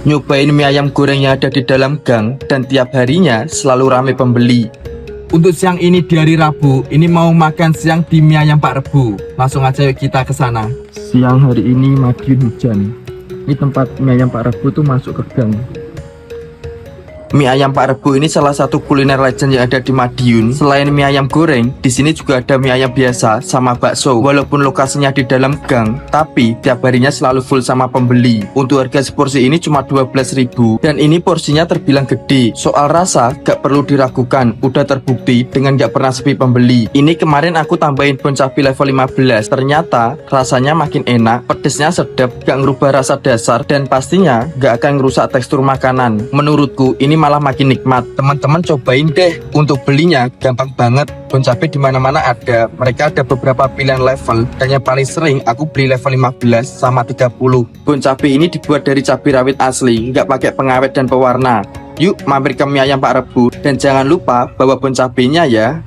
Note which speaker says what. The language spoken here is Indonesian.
Speaker 1: Nyobain mie ayam goreng yang ada di dalam gang dan tiap harinya selalu ramai pembeli.
Speaker 2: Untuk siang ini di hari Rabu, ini mau makan siang di mie ayam Pak Rebu. Langsung aja yuk kita ke sana.
Speaker 1: Siang hari ini Madiun hujan. Ini tempat mie ayam Pak Rebu tuh masuk ke gang. Mie ayam Pak Rebu ini salah satu kuliner legend yang ada di Madiun. Selain mie ayam goreng, di sini juga ada mie ayam biasa sama bakso. Walaupun lokasinya di dalam gang, tapi tiap harinya selalu full sama pembeli. Untuk harga seporsi ini cuma 12.000 dan ini porsinya terbilang gede. Soal rasa gak perlu diragukan, udah terbukti dengan gak pernah sepi pembeli. Ini kemarin aku tambahin bon cabai level 15. Ternyata rasanya makin enak, pedesnya sedap, gak ngerubah rasa dasar dan pastinya gak akan ngerusak tekstur makanan. Menurutku ini malah makin nikmat. Teman-teman cobain deh. Untuk belinya gampang banget. Bon cabai di mana-mana ada. Mereka ada beberapa pilihan level dan yang paling sering aku beli level 15 sama 30. Bon cabai ini dibuat dari cabai rawit asli, nggak pakai pengawet dan pewarna. Yuk mampir ke mie ayam Pak Rebu dan jangan lupa bawa bon cabainya ya.